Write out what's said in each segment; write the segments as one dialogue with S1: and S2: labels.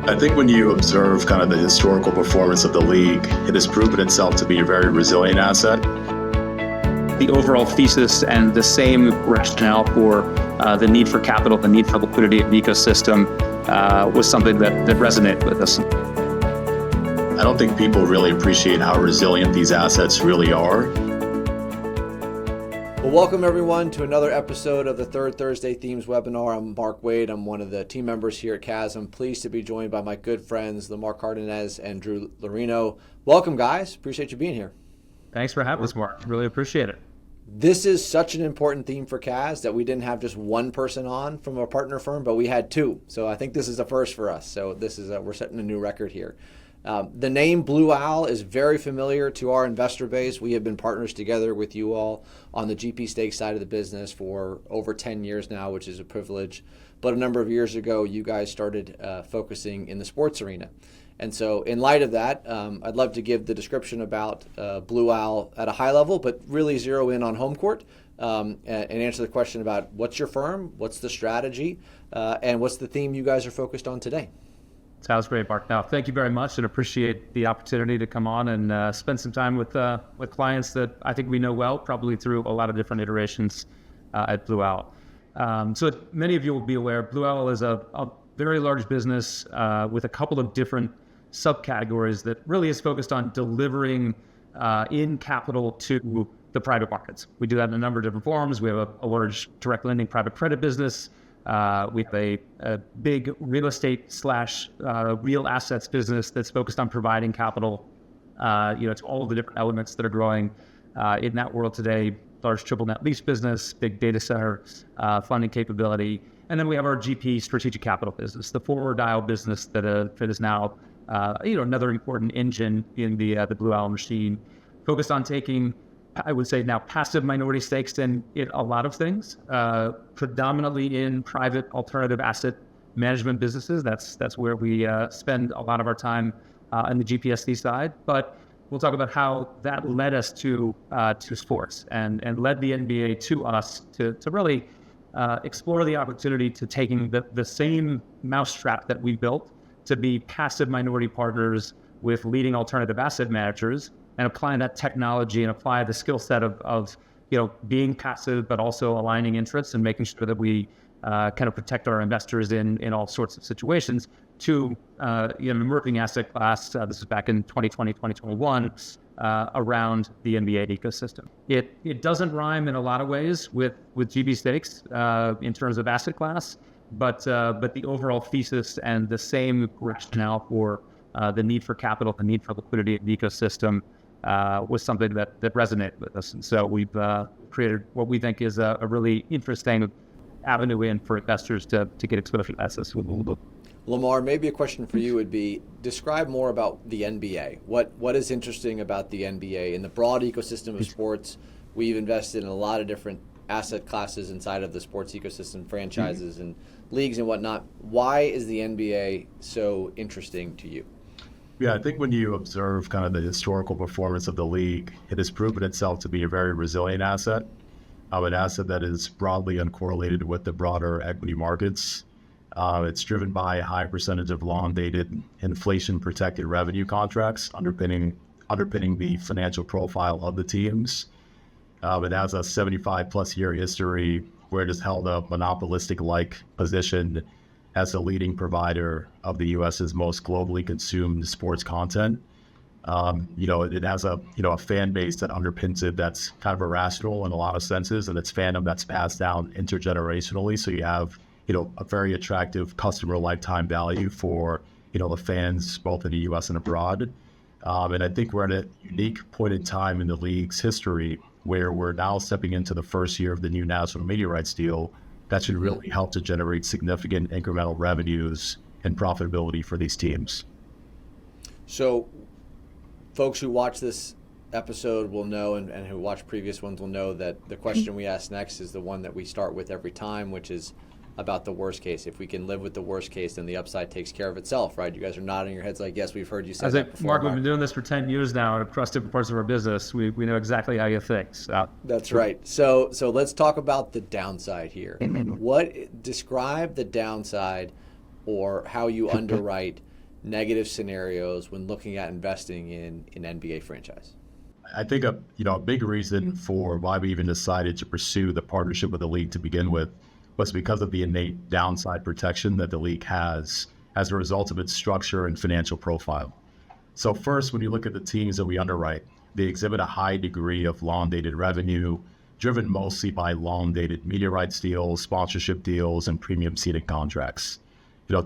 S1: I think when you observe kind of the historical performance of the league, it has proven itself to be a very resilient asset.
S2: The overall thesis and the same rationale for the need for capital, the need for liquidity in the ecosystem was something that resonated with us.
S1: I don't think people really appreciate how resilient these assets really are.
S3: Well, welcome everyone to another episode of the Third Thursday Themes webinar. I'm Mark Wade. I'm one of the team members here at CAS. I'm pleased to be joined by my good friends, Lamar Cardinez and Drew Laurino. Welcome, guys. Appreciate you being here.
S4: Thanks for having us, Mark. Really appreciate it.
S3: This is such an important theme for CAS that we didn't have just one person on from a partner firm, but we had two. So I think this is a first for us. So this is we're setting a new record here. The name Blue Owl is very familiar to our investor base. We have been partners together with you all on the GP stake side of the business for over 10 years now, which is a privilege. But a number of years ago, you guys started focusing in the sports arena. And so in light of that, I'd love to give the description about Blue Owl at a high level, but really zero in on home court and answer the question about what's your firm, what's the strategy, and what's the theme you guys are focused on today.
S4: Sounds great, Mark. Now, thank you very much and appreciate the opportunity to come on and spend some time with clients that I think we know well, probably through a lot of different iterations at Blue Owl. So many of you will be aware, Blue Owl is a very large business with a couple of different subcategories that really is focused on delivering in capital to the private markets. We do that in a number of different forms. We have a large direct lending private credit business. We have a big real estate / real assets business that's focused on providing capital, to all of the different elements that are growing in that world today. Large triple net lease business, big data center funding capability, and then we have our GP strategic capital business, the forward dial business that is now another important engine in the Blue Owl machine, focused on taking, I would say now, passive minority stakes in a lot of things, predominantly in private alternative asset management businesses. That's where we spend a lot of our time on the GPSD side. But we'll talk about how that led us to sports and led the NBA to us to really explore the opportunity to taking the same mousetrap that we built to be passive minority partners with leading alternative asset managers, and applying that technology and apply the skill set of being passive, but also aligning interests and making sure that we kind of protect our investors in all sorts of situations to an emerging asset class. This is back in 2020, 2021, around the NBA ecosystem. It doesn't rhyme in a lot of ways with GB stakes in terms of asset class, but the overall thesis and the same rationale for the need for capital, the need for liquidity in the ecosystem was something that resonated with us. And so we've created what we think is a really interesting avenue in for investors to get exposure to assets.
S3: Lamar, maybe a question for you would be, describe more about the NBA. What is interesting about the NBA in the broad ecosystem of sports? We've invested in a lot of different asset classes inside of the sports ecosystem, franchises and leagues and whatnot. Why is the NBA so interesting to you?
S1: Yeah, I think when you observe kind of the historical performance of the league, it has proven itself to be a very resilient asset, an asset that is broadly uncorrelated with the broader equity markets. It's driven by a high percentage of long-dated, inflation-protected revenue contracts underpinning the financial profile of the teams. It has a 75-plus year history where it has held a monopolistic-like position as a leading provider of the U.S.'s most globally consumed sports content. It has a fan base that underpins it that's kind of irrational in a lot of senses, and it's fandom that's passed down intergenerationally. So you have, a very attractive customer lifetime value for, the fans both in the U.S. and abroad. And I think we're at a unique point in time in the league's history where we're now stepping into the first year of the new national media rights deal that should really help to generate significant incremental revenues and profitability for these teams.
S3: So folks who watch this episode will know, and who watch previous ones will know, that the question we ask next is the one that we start with every time, which is about the worst case. If we can live with the worst case, then the upside takes care of itself, right? You guys are nodding your heads like, yes, we've heard you say that before.
S4: Mark, we've been doing this for 10 years now across different parts of our business. We know exactly how you think. So.
S3: That's right. So let's talk about the downside here. Describe the downside, or how you underwrite negative scenarios when looking at investing in an NBA franchise?
S1: I think a big reason for why we even decided to pursue the partnership with the league to begin with was because of the innate downside protection that the league has as a result of its structure and financial profile. So first, when you look at the teams that we underwrite, they exhibit a high degree of long-dated revenue, driven mostly by long-dated media rights deals, sponsorship deals, and premium seating contracts.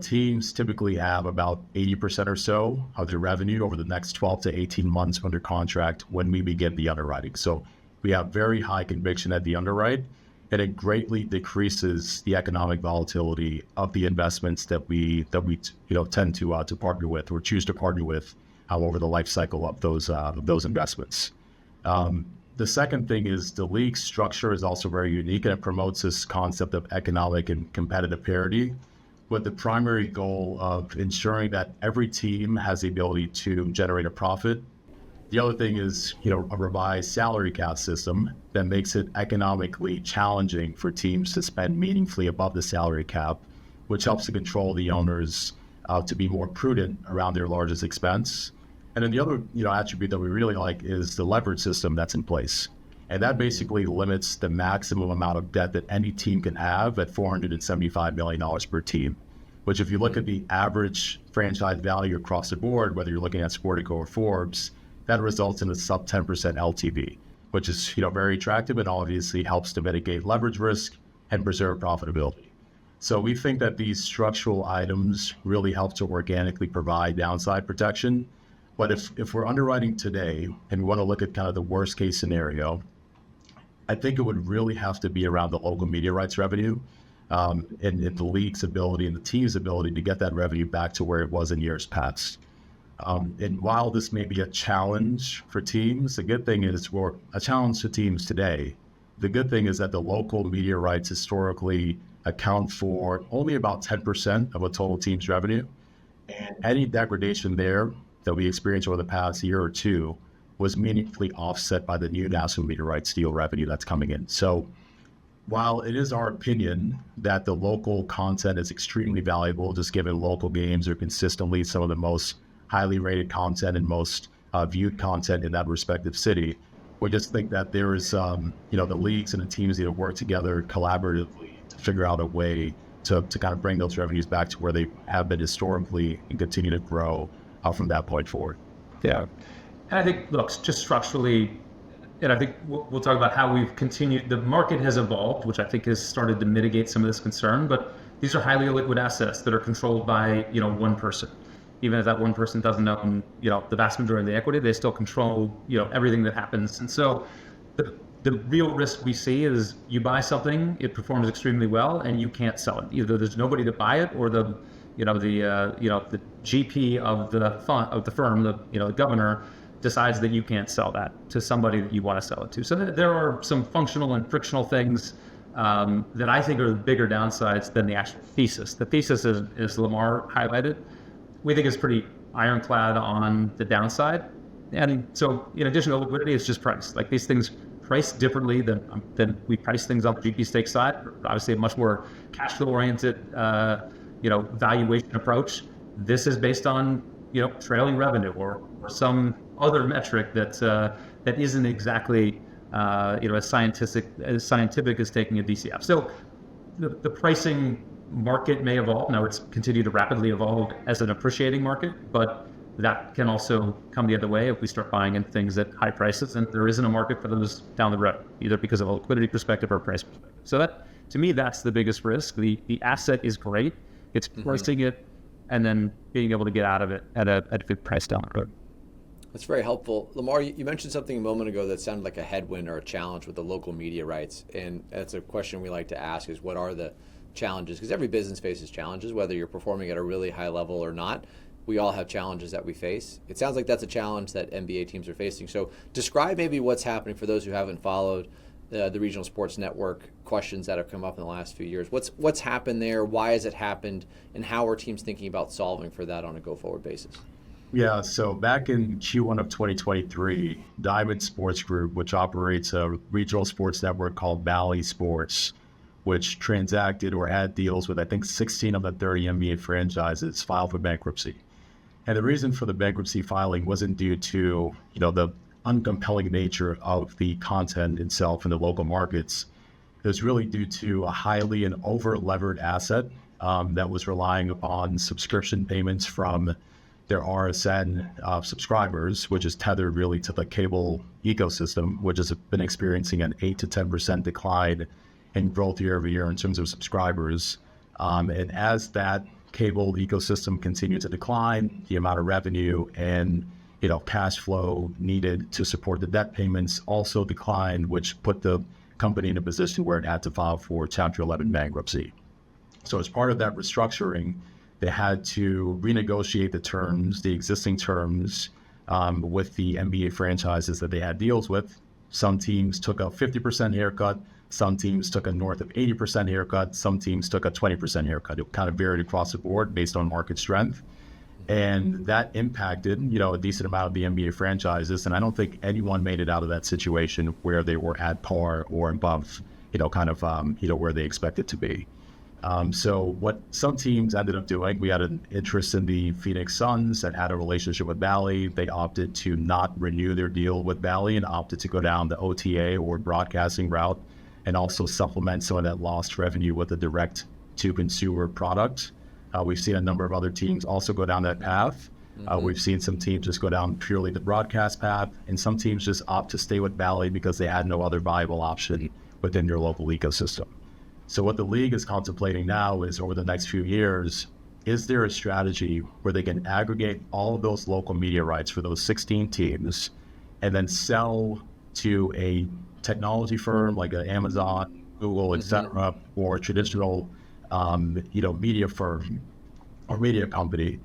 S1: Teams typically have about 80% or so of their revenue over the next 12 to 18 months under contract when we begin the underwriting. So we have very high conviction at the underwrite, and it greatly decreases the economic volatility of the investments that we tend to partner with or choose to partner with over the life cycle of those investments. The second thing is the league structure is also very unique, and it promotes this concept of economic and competitive parity, with the primary goal of ensuring that every team has the ability to generate a profit. The other thing is, a revised salary cap system that makes it economically challenging for teams to spend meaningfully above the salary cap, which helps to control the owners to be more prudent around their largest expense. And then the other, attribute that we really like is the leverage system that's in place. And that basically limits the maximum amount of debt that any team can have at $475 million per team, which if you look at the average franchise value across the board, whether you're looking at Sportico or Forbes, that results in a sub 10% LTV, which is very attractive and obviously helps to mitigate leverage risk and preserve profitability. So we think that these structural items really help to organically provide downside protection. But if we're underwriting today and we want to look at kind of the worst case scenario, I think it would really have to be around the local media rights revenue and the league's ability and the team's ability to get that revenue back to where it was in years past. And while this may be a challenge for teams, the good thing is, or a challenge to teams today, the good thing is that the local media rights historically account for only about 10% of a total team's revenue. And any degradation there that we experienced over the past year or two was meaningfully offset by the new national media rights deal revenue that's coming in. So while it is our opinion that the local content is extremely valuable, just given local games are consistently some of the most highly rated content and most viewed content in that respective city, we just think that there is, the leagues and the teams need to work together collaboratively to figure out a way to kind of bring those revenues back to where they have been historically and continue to grow from that point forward.
S4: Yeah. And I think, look, just structurally, and I think we'll talk about how we've continued, the market has evolved, which I think has started to mitigate some of this concern, but these are highly liquid assets that are controlled by, one person. Even if that one person doesn't own, the vast majority of the equity, they still control, everything that happens. And so the real risk we see is you buy something, it performs extremely well, and you can't sell it. Either there's nobody to buy it, or the GP of the firm, the governor, decides that you can't sell that to somebody that you want to sell it to. So there are some functional and frictional things that I think are the bigger downsides than the actual thesis. The thesis is Lamar highlighted. We think is pretty ironclad on the downside. And so in addition to liquidity, it's just price. Like these things price differently than we price things on the GP stake side. Obviously a much more cash flow oriented valuation approach. This is based on trailing revenue or some other metric that isn't exactly as scientific as taking a DCF. So the pricing market may evolve. Now it's continued to rapidly evolve as an appreciating market, but that can also come the other way if we start buying into things at high prices, and there isn't a market for those down the road, either because of a liquidity perspective or a price perspective. So that, to me, that's the biggest risk. The asset is great. It's pricing it and then being able to get out of it at a good price down the road.
S3: That's very helpful. Lamar, you mentioned something a moment ago that sounded like a headwind or a challenge with the local media rights. And that's a question we like to ask is, what are the challenges? Because every business faces challenges, whether you're performing at a really high level or not. We all have challenges that we face. It sounds like that's a challenge that NBA teams are facing. So describe maybe what's happening for those who haven't followed the regional sports network questions that have come up in the last few years. What's happened there? Why has it happened? And how are teams thinking about solving for that on a go-forward basis?
S1: Yeah, so back in Q1 of 2023, Diamond Sports Group, which operates a regional sports network called Bally Sports, which transacted or had deals with, I think, 16 of the 30 NBA franchises, filed for bankruptcy. And the reason for the bankruptcy filing wasn't due to, the uncompelling nature of the content itself in the local markets. It was really due to a highly and over-levered asset that was relying upon subscription payments from their RSN subscribers, which is tethered really to the cable ecosystem, which has been experiencing an 8 to 10% decline in growth year over year in terms of subscribers. And as that cable ecosystem continued to decline, the amount of revenue and cash flow needed to support the debt payments also declined, which put the company in a position where it had to file for Chapter 11 bankruptcy. So as part of that restructuring, they had to renegotiate the existing terms with the NBA franchises that they had deals with. Some teams took a 50% haircut. Some teams took a north of 80% haircut. Some teams took a 20% haircut. It kind of varied across the board based on market strength. And that impacted, a decent amount of the NBA franchises. And I don't think anyone made it out of that situation where they were at par or above, where they expected to be. So what some teams ended up doing, we had an interest in the Phoenix Suns that had a relationship with Bally. They opted to not renew their deal with Bally and opted to go down the OTA or broadcasting route and also supplement some of that lost revenue with a direct-to-consumer product. We've seen a number of other teams also go down that path. We've seen some teams just go down purely the broadcast path, and some teams just opt to stay with Bally because they had no other viable option within their local ecosystem. So what the league is contemplating now is, over the next few years, is there a strategy where they can aggregate all of those local media rights for those 16 teams and then sell to a technology firm like an Amazon, Google, et cetera, or a traditional media firm or media company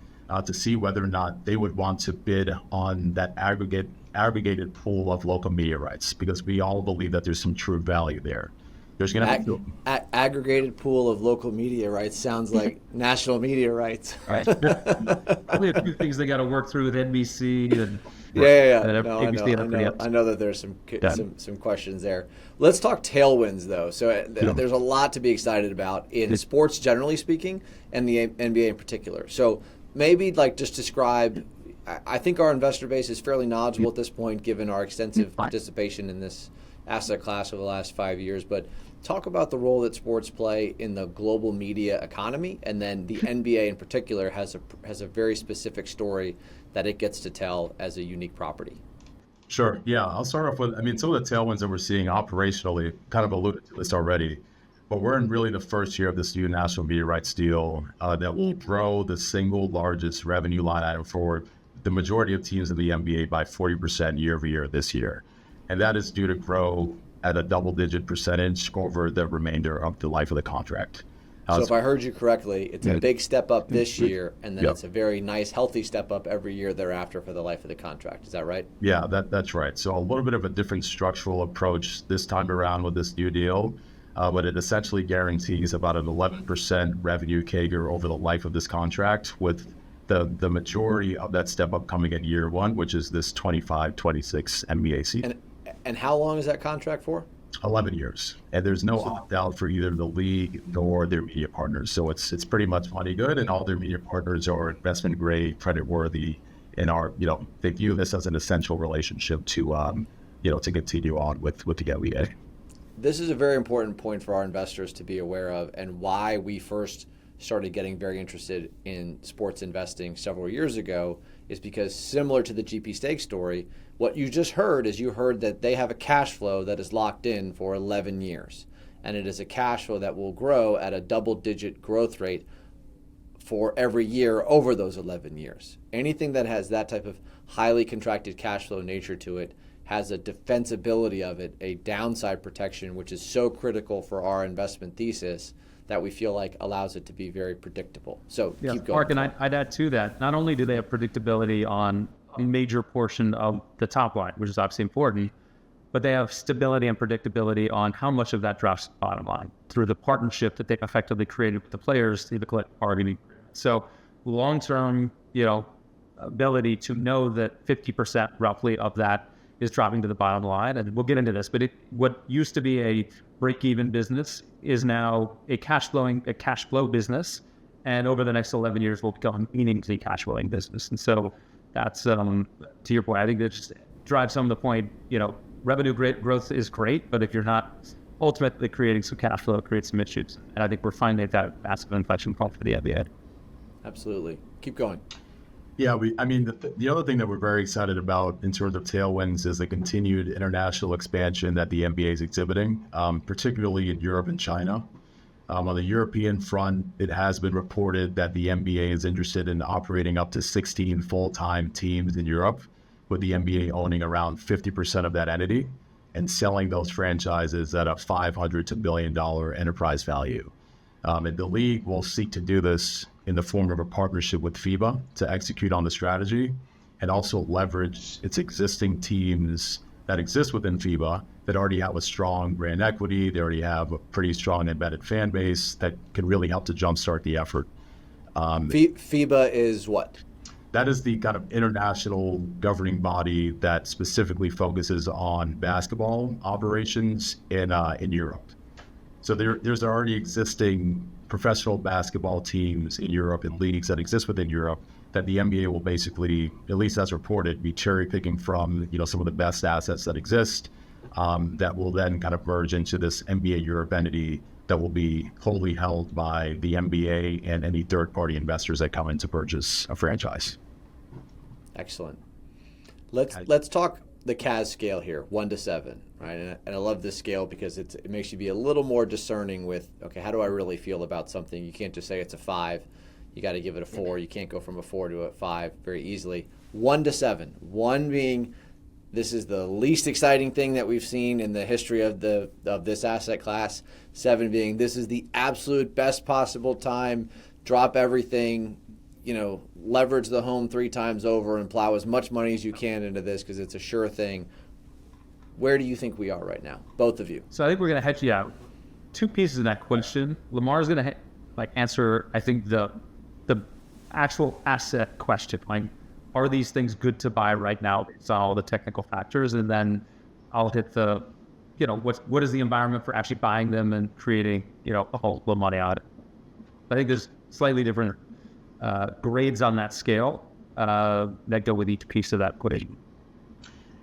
S1: to see whether or not they would want to bid on that aggregated pool of local media rights, because we all believe that there's some true value there. There's going to have
S3: aggregated pool of local media rights sounds like national media rights.
S4: Right. Probably a few things they got to work through with NBC and
S3: Yeah.
S4: and
S3: No,
S4: ABC
S3: I know that there's some questions there. Let's talk tailwinds, though. So there's a lot to be excited about in sports, generally speaking, and the NBA in particular. So maybe just describe. I think our investor base is fairly knowledgeable at this point, given our extensive participation in this asset class over the last 5 years. But talk about the role that sports play in the global media economy, and then the NBA in particular has a very specific story that it gets to tell as a unique property.
S1: Sure. Yeah, I'll start off with, some of the tailwinds that we're seeing operationally, kind of alluded to this already, but we're in really the first year of this new national media rights deal that will grow the single largest revenue line item for the majority of teams in the NBA by 40% year over year this year. And that is due to grow at a double-digit percentage over the remainder of the life of the contract.
S3: So if I heard you correctly, it's a big step up this year, and then it's a very nice, healthy step up every year thereafter for the life of the contract. Is that right?
S1: Yeah, that's right. So a little bit of a different structural approach this time around with this new deal, but it essentially guarantees about an 11% revenue CAGR over the life of this contract, with the majority of that step up coming in year one, which is this 25-26 NBA season.
S3: And how long is that contract for?
S1: 11 years. And there's no opt-out for either the league nor their media partners. So it's pretty much money good, and all their media partners are investment grade, credit worthy, and are, they view this as an essential relationship to continue on with the NBA.
S3: This is a very important point for our investors to be aware of, and why we first started getting very interested in sports investing several years ago is because, similar to the GP stake story, what you just heard is you heard that they have a cash flow that is locked in for 11 years. And it is a cash flow that will grow at a double-digit growth rate for every year over those 11 years. Anything that has that type of highly contracted cash flow nature to it has a defensibility of it, a downside protection, which is so critical for our investment thesis that we feel like allows it to be very predictable. So keep going.
S4: Mark, and I'd add to that, not only do they have predictability on a major portion of the top line, which is obviously important, but they have stability and predictability on how much of that drops to the bottom line through the partnership that they've effectively created with the players through the collective bargaining. So long-term, ability to know that 50% roughly of that is dropping to the bottom line. And we'll get into this, but what used to be a break-even business is now a cash flow business and over the next 11 years, we'll become a meaningfully cash flowing business. And so that's, to your point, I think that just drives some of the point, revenue growth is great, but if you're not ultimately creating some cash flow, it creates some issues. And I think we're finding that massive inflection point for the NBA.
S3: Absolutely. Keep going.
S1: Yeah, the other thing that we're very excited about in terms of tailwinds is the continued international expansion that the NBA is exhibiting, particularly in Europe and China. On the European front, it has been reported that the NBA is interested in operating up to 16 full-time teams in Europe, with the NBA owning around 50% of that entity and selling those franchises at a $500 to $1 billion enterprise value. And the league will seek to do this in the form of a partnership with FIBA to execute on the strategy and also leverage its existing teams that exist within FIBA that already have a strong brand equity. They already have a pretty strong embedded fan base that can really help to jumpstart the effort.
S3: FIBA is what?
S1: That is the kind of international governing body that specifically focuses on basketball operations in Europe. So there's already existing professional basketball teams in Europe and leagues that exist within Europe that the NBA will basically, at least as reported, be cherry picking from some of the best assets that exist that will then kind of merge into this NBA Europe entity that will be wholly held by the NBA and any third-party investors that come in to purchase a franchise.
S3: Excellent. Let's talk the CAS scale here, 1 to 7, right? And I love this scale because it makes you be a little more discerning with, okay, how do I really feel about something? You can't just say it's a 5. You got to give it a 4. You can't go from a 4 to a 5 very easily. 1 to 7. 1 being this is the least exciting thing that we've seen in the history of this asset class. 7 being this is the absolute best possible time. Drop everything, leverage the home 3 times over and plow as much money as you can into this because it's a sure thing. Where do you think we are right now, both of you?
S4: So I think we're going to hedge you out. 2 pieces in that question. Lamar's going to answer, I think, the actual asset question. Like, are these things good to buy right now based on all the technical factors? And then I'll hit the, what is the environment for actually buying them and creating, a whole lot of money out of it. I think there's slightly different grades on that scale that go with each piece of that equation.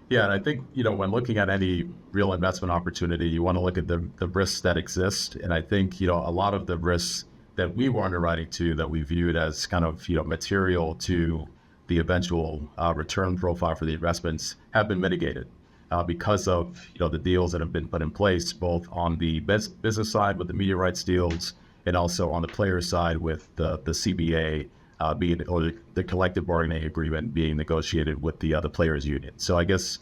S1: Yeah, and I think, when looking at any real investment opportunity, you want to look at the risks that exist. And I think, a lot of the risks that we were underwriting to that we viewed as kind of, material to the eventual return profile for the investments have been mitigated because of, the deals that have been put in place, both on the business side with the media rights deals and also on the player side with the CBA or the collective bargaining agreement being negotiated with the players union. So I guess,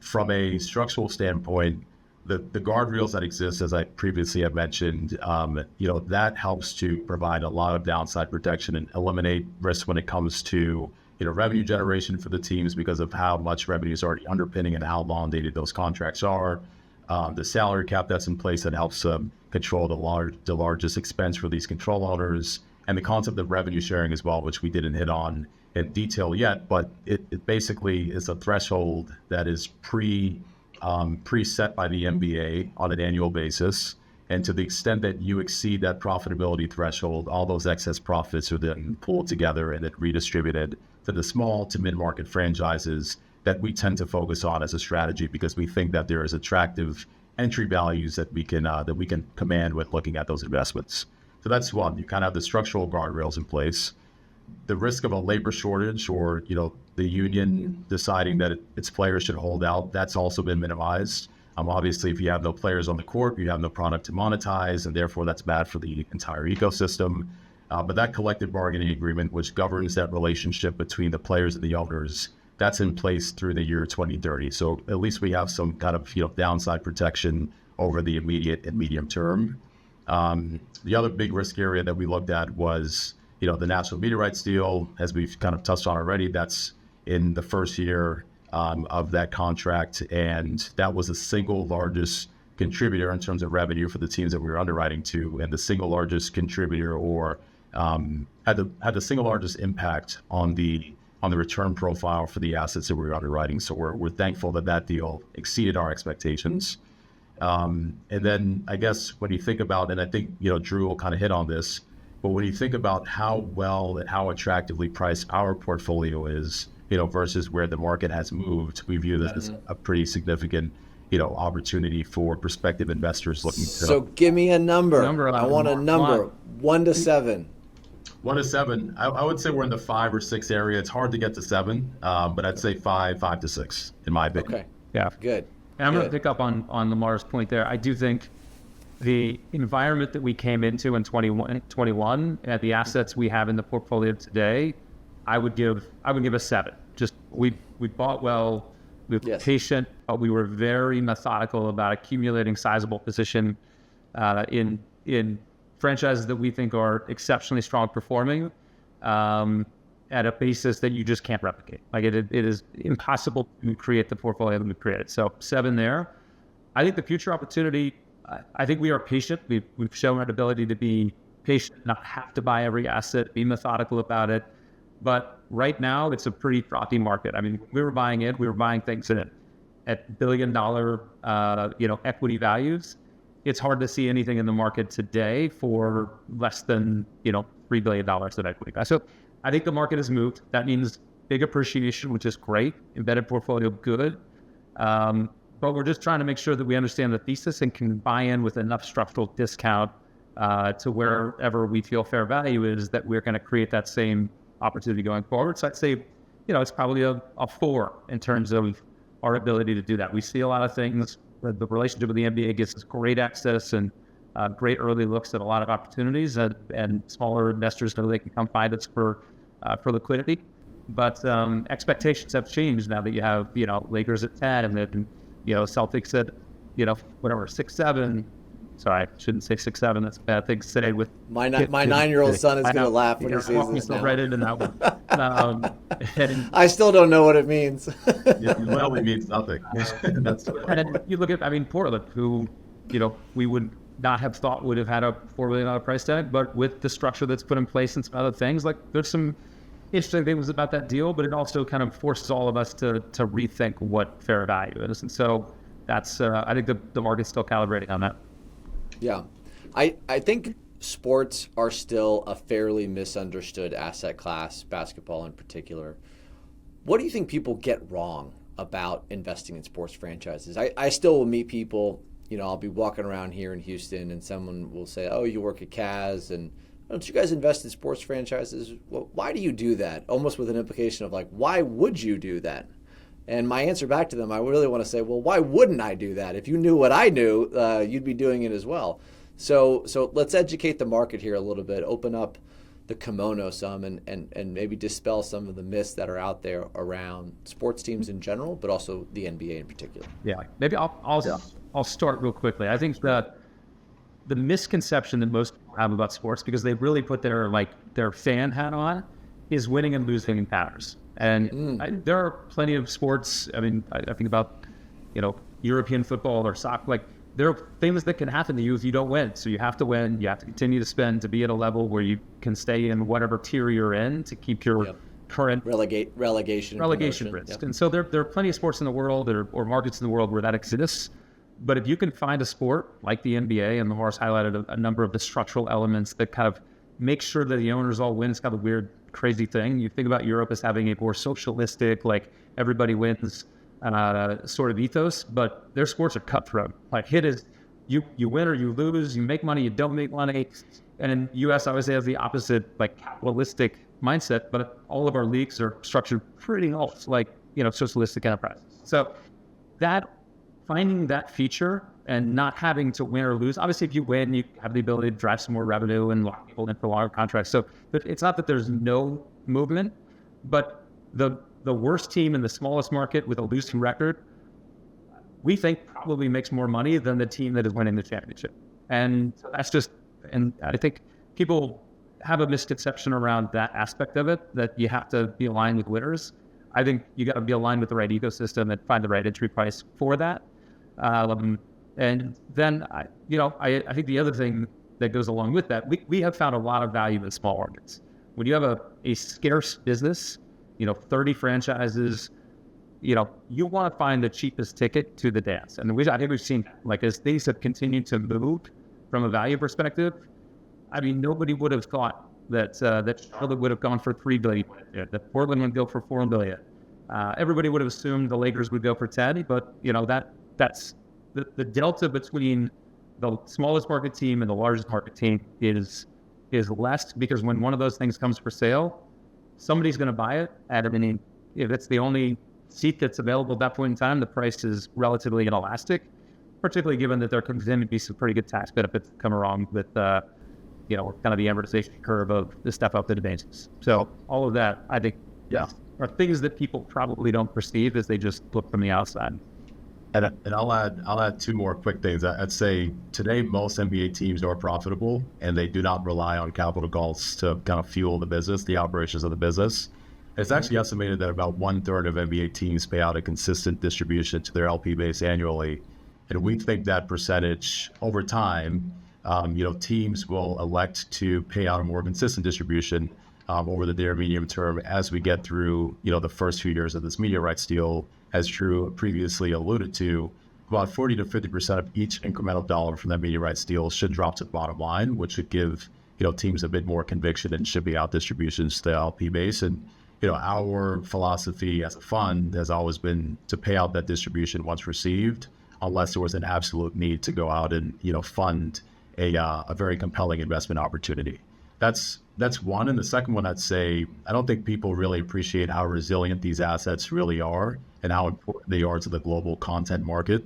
S1: from a structural standpoint, the guardrails that exist, as I previously have mentioned, that helps to provide a lot of downside protection and eliminate risk when it comes to, revenue generation for the teams because of how much revenue is already underpinning and how long dated those contracts are. The salary cap that's in place that helps control the largest expense for these control owners, and the concept of revenue sharing as well, which we didn't hit on in detail yet, but it basically is a threshold that is preset by the NBA on an annual basis. And to the extent that you exceed that profitability threshold, all those excess profits are then pulled together and then redistributed to the small to mid-market franchises that we tend to focus on as a strategy because we think that there is attractive entry values that we can command with looking at those investments. So that's one. You kind of have the structural guardrails in place. The risk of a labor shortage or, the union deciding that its players should hold out, that's also been minimized. Obviously, if you have no players on the court, you have no product to monetize, and therefore that's bad for the entire ecosystem. But that collective bargaining agreement, which governs that relationship between the players and the owners, that's in place through the year 2030. So at least we have some kind of downside protection over the immediate and medium term. The other big risk area that we looked at was, the national media rights deal, as we've kind of touched on already. That's in the first year of that contract, and that was the single largest contributor in terms of revenue for the teams that we were underwriting to, and the single largest contributor or had the single largest impact on the return profile for the assets that we were underwriting. So we're thankful that deal exceeded our expectations. And then I guess when you think about, and I think Drew will kind of hit on this, But when you think about how well and how attractively priced our portfolio is, versus where the market has moved, we view this as a pretty significant, opportunity for prospective investors looking to.
S3: So give me a number.
S4: Number,
S3: I want a number. 1 to 7.
S1: 1 to 7. I would say we're in the 5 or 6 area. It's hard to get to 7, but I'd say 5 to 6 in my opinion.
S3: Okay.
S4: Yeah.
S3: Good.
S4: And I'm going to
S3: Good.
S4: pick up on Lamar's point there. I do think the environment that we came into in 21 at the assets we have in the portfolio today, I would give a 7. Just we bought well, we were
S3: Yes.
S4: patient, but we were very methodical about accumulating sizable position in franchises that we think are exceptionally strong performing at a basis that you just can't replicate. Like it is impossible to create the portfolio that we created. So 7 there. I think the future opportunity, I think we are patient. We've shown our ability to be patient, not have to buy every asset, be methodical about it. But right now, it's a pretty frothy market. I mean, we were buying things at billion-dollar, equity values. It's hard to see anything in the market today for less than, $3 billion of equity. So I think the market has moved. That means big appreciation, which is great. Embedded portfolio, good. But we're just trying to make sure that we understand the thesis and can buy in with enough structural discount to wherever we feel fair value is, that we're going to create that same opportunity going forward. So I'd say, it's probably a 4 in terms of our ability to do that. We see a lot of things. The relationship with the NBA gives us great access and great early looks at a lot of opportunities, and smaller investors know they can come find us for liquidity. But expectations have changed now that you have, Lakers at 10 and then, Celtics at, 6, 7. Sorry, I shouldn't say 6, 7. That's a bad thing to say. With
S3: My 9-year-old son is going to laugh when he sees
S4: walk me
S3: this
S4: so
S3: now.
S4: right into that one. And
S3: I still don't know what it means.
S1: Well, it means nothing. That's
S4: And then you look at, Portland, who, we would not have thought would have had a $4 billion price tag, but with the structure that's put in place and some other things, like there's some interesting things about that deal, but it also kind of forces all of us to rethink what fair value is. And so that's, I think the market's still calibrating on that.
S3: Yeah. I think sports are still a fairly misunderstood asset class, basketball in particular. What do you think people get wrong about investing in sports franchises? I still will meet people, I'll be walking around here in Houston and someone will say, oh, you work at Caz and don't you guys invest in sports franchises? Well, why do you do that? Almost with an implication of like, why would you do that? And my answer back to them, I really want to say, well, why wouldn't I do that? If you knew what I knew, you'd be doing it as well. So let's educate the market here a little bit, open up the kimono some and maybe dispel some of the myths that are out there around sports teams in general, but also the NBA in particular.
S4: Yeah, maybe I'll start real quickly. I think that the misconception that most people have about sports, because they really put their fan hat on, is winning and losing matters. And there are plenty of sports. I mean, I think about, European football or soccer. Like, there are things that can happen to you if you don't win. So you have to win. You have to continue to spend to be at a level where you can stay in whatever tier you're in to keep your current
S3: relegation
S4: risk. Yep. And so there are plenty of sports in the world or markets in the world where that exists. But if you can find a sport like the NBA, and Lamar's highlighted a number of the structural elements that kind of make sure that the owners all win, it's kind of a weird, crazy thing. You think about Europe as having a more socialistic, like everybody wins sort of ethos, but their sports are cutthroat. Like it is, you win or you lose, you make money, you don't make money. And in U.S. obviously has the opposite, like capitalistic mindset, but all of our leagues are structured pretty much like, socialistic enterprises. So finding that feature and not having to win or lose. Obviously, if you win, you have the ability to drive some more revenue and lock people in for longer contracts. So it's not that there's no movement, but the worst team in the smallest market with a losing record, we think probably makes more money than the team that is winning the championship. And that's just, and I think people have a misconception around that aspect of it, that you have to be aligned with winners. I think you got to be aligned with the right ecosystem and find the right entry price for that. And then, I think the other thing that goes along with that, we have found a lot of value in small markets. When you have a scarce business, 30 franchises, you want to find the cheapest ticket to the dance. And I think we've seen, like, as things have continued to move from a value perspective, I mean, nobody would have thought that Charlotte would have gone for $3 billion, that Portland would go for $4 billion. Everybody would have assumed the Lakers would go for 10, but that's the delta between the smallest market team and the largest market team is less, because when one of those things comes for sale, somebody's going to buy it. And I mean, if it's the only seat that's available at that point in time, the price is relatively inelastic, particularly given that there could then be some pretty good tax benefits that come along with, kind of the amortization curve of the step up that it basis. So all of that, I think, are things that people probably don't perceive as they just look from the outside.
S1: And I'll add two more quick things. I'd say today most NBA teams are profitable, and they do not rely on capital calls to kind of fuel the business, the operations of the business. It's actually estimated that about 1/3 of NBA teams pay out a consistent distribution to their LP base annually, and we think that percentage over time, teams will elect to pay out a more consistent distribution over the near medium term as we get through, the first few years of this media rights deal. As Drew previously alluded to, about 40 to 50% of each incremental dollar from that media rights deal should drop to the bottom line, which should give, teams a bit more conviction in shipping out distributions to the LP base. And, our philosophy as a fund has always been to pay out that distribution once received, unless there was an absolute need to go out and, fund a very compelling investment opportunity. That's one. And the second one, I'd say, I don't think people really appreciate how resilient these assets really are and how important they are to the global content market.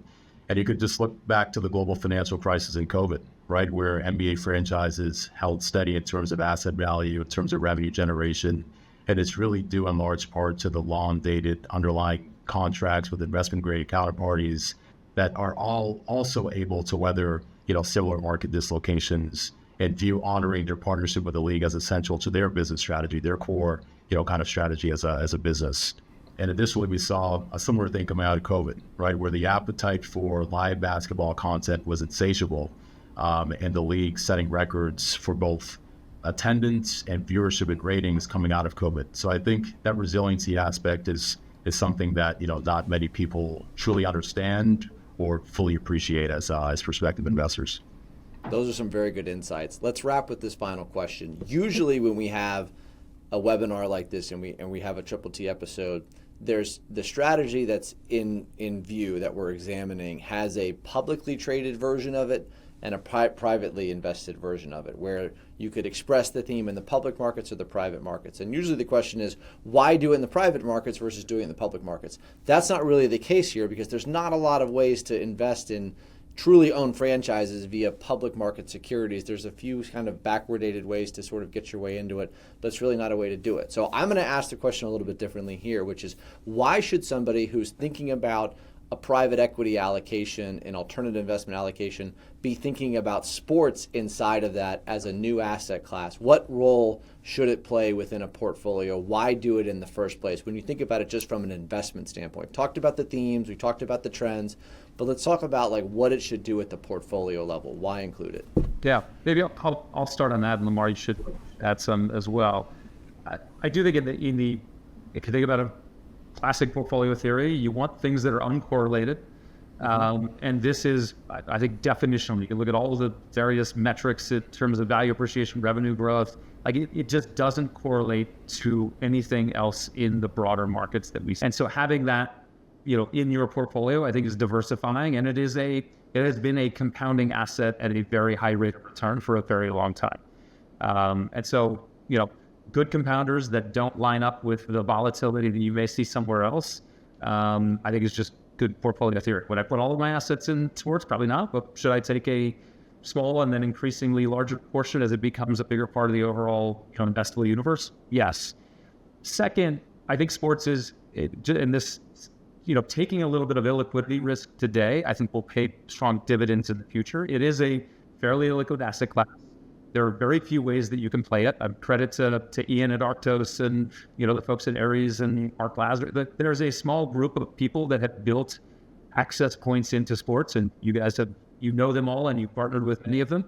S1: And you could just look back to the global financial crisis in COVID, right, where NBA franchises held steady in terms of asset value, in terms of revenue generation. And it's really due in large part to the long-dated underlying contracts with investment-grade counterparties that are all also able to weather, similar market dislocations and view honoring their partnership with the league as essential to their business strategy, their core, kind of strategy as a business. And additionally, we saw a similar thing coming out of COVID, right, where the appetite for live basketball content was insatiable, and the league setting records for both attendance and viewership and ratings coming out of COVID. So I think that resiliency aspect is something that, not many people truly understand or fully appreciate as prospective investors.
S3: Those are some very good insights. Let's wrap with this final question. Usually when we have a webinar like this and we have a Triple T episode, there's the strategy that's in view that we're examining has a publicly traded version of it and a privately invested version of it, where you could express the theme in the public markets or the private markets. And usually the question is, why do it in the private markets versus doing it in the public markets? That's not really the case here, because there's not a lot of ways to invest in truly owned franchises via public market securities. There's a few kind of backwardated ways to sort of get your way into it, but it's really not a way to do it. So I'm going to ask the question a little bit differently here, which is, why should somebody who's thinking about a private equity allocation, an alternative investment allocation, be thinking about sports inside of that as a new asset class? What role should it play within a portfolio? Why do it in the first place? When you think about it just from an investment standpoint, we've talked about the themes, we talked about the trends, but let's talk about like what it should do at the portfolio level. Why include it?
S4: Yeah, maybe I'll start on that, and Lamar, you should add some as well. I do think if you think about a classic portfolio theory, you want things that are uncorrelated. And this is, I think, definitionally, you can look at all of the various metrics in terms of value appreciation, revenue growth, like it just doesn't correlate to anything else in the broader markets that we see. And so having that, in your portfolio, I think is diversifying, and it has been a compounding asset at a very high rate of return for a very long time. And so, good compounders that don't line up with the volatility that you may see somewhere else, I think is just good portfolio theory. Would I put all of my assets in sports? Probably not. But should I take a small and then increasingly larger portion as it becomes a bigger part of the overall investable universe? Yes. Second, I think sports is, in this, taking a little bit of illiquidity risk today, I think will pay strong dividends in the future. It is a fairly illiquid asset class. There are very few ways that you can play it. Credit to Ian at Arctos and the folks at Ares and Mark Lazar. There's a small group of people that have built access points into sports, and you guys know them all, and you've partnered with many of them.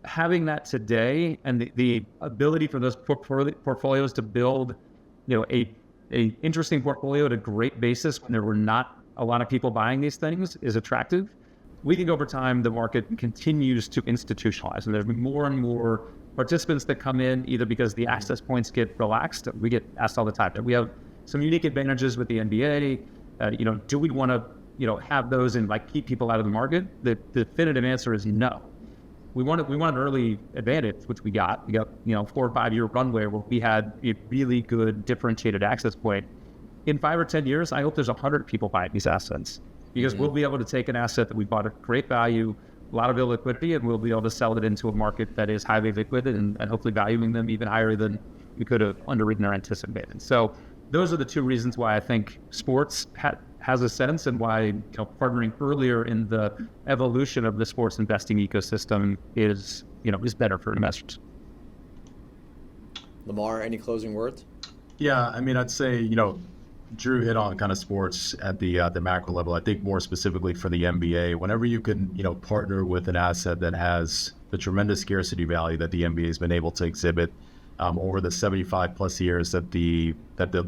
S4: Having that today and the ability for those portfolios to build, a interesting portfolio at a great basis when there were not a lot of people buying these things is attractive. we think over time the market continues to institutionalize, and there's more and more participants that come in either because the access points get relaxed. We get asked all the time that we have some unique advantages with the NBA. Do we want to have those and like keep people out of the market? The definitive answer is no. We want an early advantage, which we got. We got 4 or 5 year runway where we had a really good differentiated access point. In 5 or 10 years, I hope there's 100 people buying these assets, because we'll be able to take an asset that we bought at great value, a lot of illiquidity, and we'll be able to sell it into a market that is highly liquid and hopefully valuing them even higher than we could have underwritten or anticipated. So those are the 2 reasons why I think sports has a sense, and why partnering earlier in the evolution of the sports investing ecosystem is better for investors.
S3: Lamar, any closing words?
S1: Yeah, I mean, I'd say, Drew hit on kind of sports at the macro level. I think more specifically for the NBA, whenever you can, partner with an asset that has the tremendous scarcity value that the NBA has been able to exhibit over the 75 plus years that the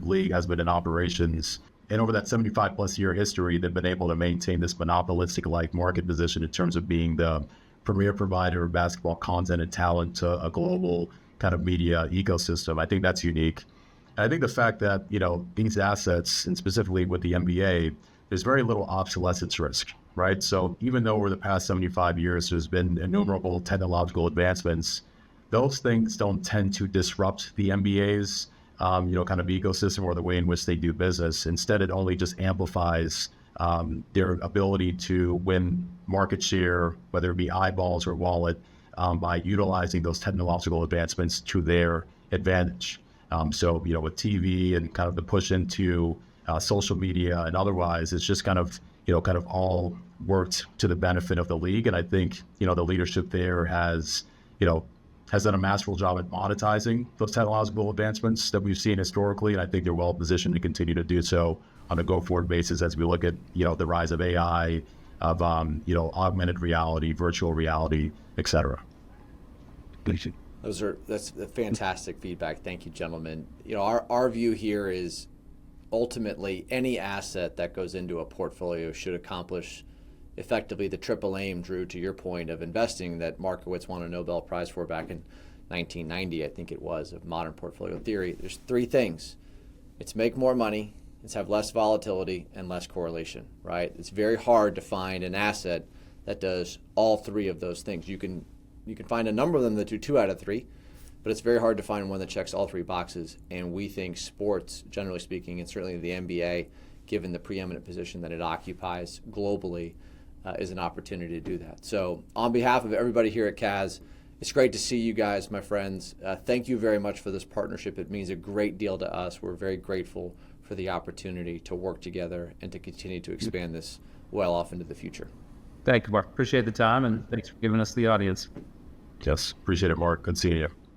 S1: league has been in operations. And over that 75 plus year history, they've been able to maintain this monopolistic-like market position in terms of being the premier provider of basketball content and talent to a global kind of media ecosystem. I think that's unique. And I think the fact that, these assets, and specifically with the NBA, there's very little obsolescence risk, right? So even though over the past 75 years, there's been innumerable technological advancements, those things don't tend to disrupt the NBA's kind of ecosystem or the way in which they do business. Instead, it only just amplifies their ability to win market share, whether it be eyeballs or wallet, by utilizing those technological advancements to their advantage. So with TV and kind of the push into social media and otherwise, it's just kind of all worked to the benefit of the league. And I think, the leadership there has done a masterful job at monetizing those technological advancements that we've seen historically. And I think they're well positioned to continue to do so on a go-forward basis as we look at, the rise of AI, of, augmented reality, virtual reality, et cetera.
S3: That's fantastic feedback. Thank you, gentlemen. Our view here is ultimately any asset that goes into a portfolio should accomplish effectively the triple aim, Drew, to your point of investing that Markowitz won a Nobel Prize for back in 1990, I think it was, of modern portfolio theory. There's 3 things. It's make more money, it's have less volatility, and less correlation, right? It's very hard to find an asset that does all 3 of those things. You can find a number of them that do 2 out of 3, but it's very hard to find one that checks all 3 boxes. And we think sports, generally speaking, and certainly the NBA, given the preeminent position that it occupies globally, is an opportunity to do that. So on behalf of everybody here at CAS, it's great to see you guys, my friends. Thank you very much for this partnership. It means a great deal to us. We're very grateful for the opportunity to work together and to continue to expand this well off into the future.
S4: Thank you, Mark. Appreciate the time, and thanks for giving us the audience.
S1: Yes, appreciate it, Mark. Good seeing you.